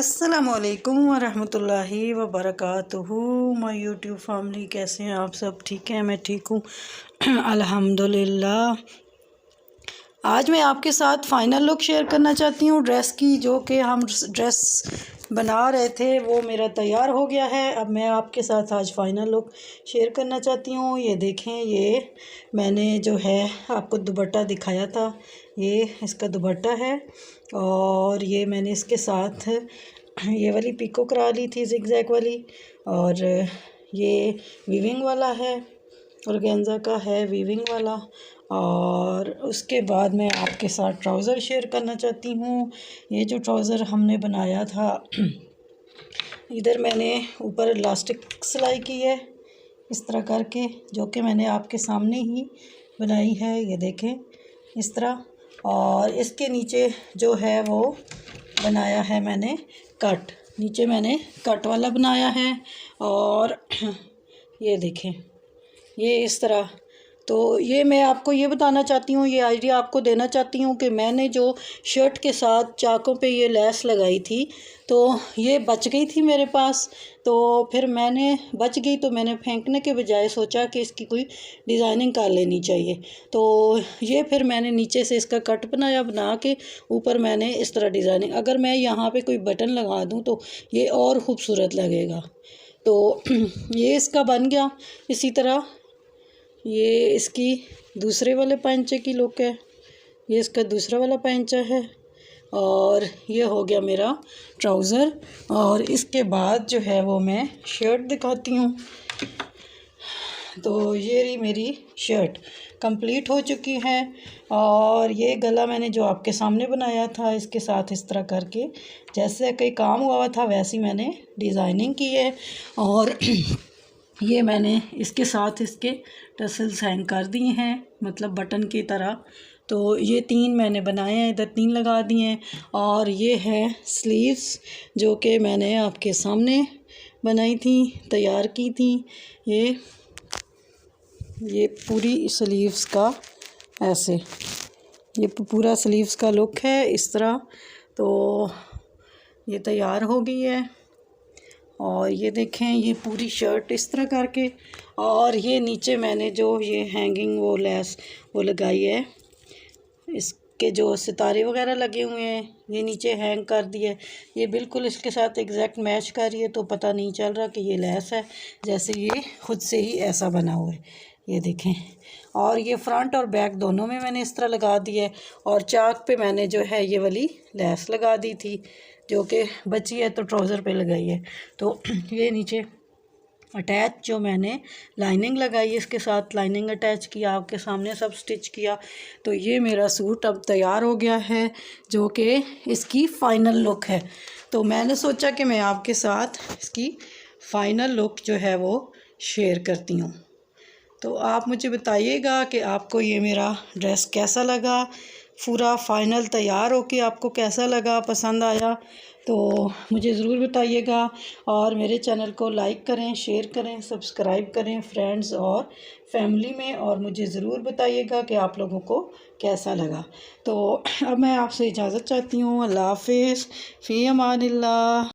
अस्सलामुअलैकुम वरहमतुल्लाहि वबरकातुहू। My YouTube family, कैसे हैं आप सब? ठीक हैं, मैं ठीक हूँ अल्हम्दुलिल्लाह। आज मैं आपके साथ फ़ाइनल लुक शेयर करना चाहती हूँ ड्रेस की। जो कि हम ड्रेस बना रहे थे वो मेरा तैयार हो गया है। अब मैं आपके साथ आज फ़ाइनल लुक शेयर करना चाहती हूँ। ये देखें, ये मैंने जो है आपको दुपट्टा दिखाया था, ये इसका दुपट्टा है। और ये मैंने इसके साथ ये वाली पिको करा ली थी, ज़िगज़ैग वाली। और ये वीविंग वाला है, ऑर्गेन्जा का है वीविंग वाला। और उसके बाद मैं आपके साथ ट्राउज़र शेयर करना चाहती हूँ। ये जो ट्राउज़र हमने बनाया था, इधर मैंने ऊपर इलास्टिक सिलाई की है इस तरह करके, जो कि मैंने आपके सामने ही बनाई है, ये देखें इस तरह। और इसके नीचे जो है वो बनाया है मैंने कट, नीचे मैंने कट वाला बनाया है। और ये देखें, ये इस तरह। तो ये मैं आपको ये बताना चाहती हूँ, ये आइडिया आपको देना चाहती हूँ कि मैंने जो शर्ट के साथ चाकों पे ये लेस लगाई थी, तो ये बच गई थी मेरे पास। तो फिर मैंने बच गई तो मैंने फेंकने के बजाय सोचा कि इसकी कोई डिज़ाइनिंग कर लेनी चाहिए। तो ये फिर मैंने नीचे से इसका कट बनाया, बना के ऊपर मैंने इस तरह डिज़ाइनिंग, अगर मैं यहाँ पे कोई बटन लगा दूँ तो ये और ख़ूबसूरत लगेगा। तो ये इसका बन गया। इसी तरह ये इसकी दूसरे वाले पैंचे की लुक है, ये इसका दूसरा वाला पैंचा है। और ये हो गया मेरा ट्राउज़र। और इसके बाद जो है वो मैं शर्ट दिखाती हूँ। तो ये रही मेरी शर्ट, कंप्लीट हो चुकी है। और ये गला मैंने जो आपके सामने बनाया था, इसके साथ इस तरह करके जैसे कहीं काम हुआ था वैसी मैंने डिज़ाइनिंग की है। और ये मैंने इसके साथ इसके टसल्स हैंग कर दिए हैं, मतलब बटन की तरह। तो ये 3 मैंने बनाए हैं, इधर 3 लगा दिए हैं। और ये है स्लीव्स, जो कि मैंने आपके सामने बनाई थी, तैयार की थी। ये पूरी स्लीव्स का ऐसे, ये पूरा स्लीव्स का लुक है इस तरह। तो ये तैयार हो गई है। और ये देखें, ये पूरी शर्ट इस तरह करके। और ये नीचे मैंने जो ये हैंगिंग वो लेस वो लगाई है, इसके जो सितारे वगैरह लगे हुए हैं ये नीचे हैंग कर दिए। ये बिल्कुल इसके साथ एग्जैक्ट मैच कर रही है, तो पता नहीं चल रहा कि ये लेस है, जैसे ये खुद से ही ऐसा बना हुआ है, ये देखें। और ये फ्रंट और बैक दोनों में मैंने इस तरह लगा दिया है। और चाक पे मैंने जो है ये वाली लेस लगा दी थी, जो कि बची है तो ट्राउज़र पे लगाई है। तो ये नीचे अटैच जो मैंने लाइनिंग लगाई है, इसके साथ लाइनिंग अटैच किया, आपके सामने सब स्टिच किया। तो ये मेरा सूट अब तैयार हो गया है, जो कि इसकी फ़ाइनल लुक है। तो मैंने सोचा कि मैं आपके साथ इसकी फ़ाइनल लुक जो है वो शेयर करती हूँ। तो आप मुझे बताइएगा कि आपको ये मेरा ड्रेस कैसा लगा, पूरा फ़ाइनल तैयार होके आपको कैसा लगा, पसंद आया तो मुझे ज़रूर बताइएगा। और मेरे चैनल को लाइक करें, शेयर करें, सब्सक्राइब करें फ्रेंड्स और फैमिली में। और मुझे ज़रूर बताइएगा कि आप लोगों को कैसा लगा। तो अब मैं आपसे इजाज़त चाहती हूँ। अल्लाह हाफ़िज़, फ़ी अमानिल्लाह।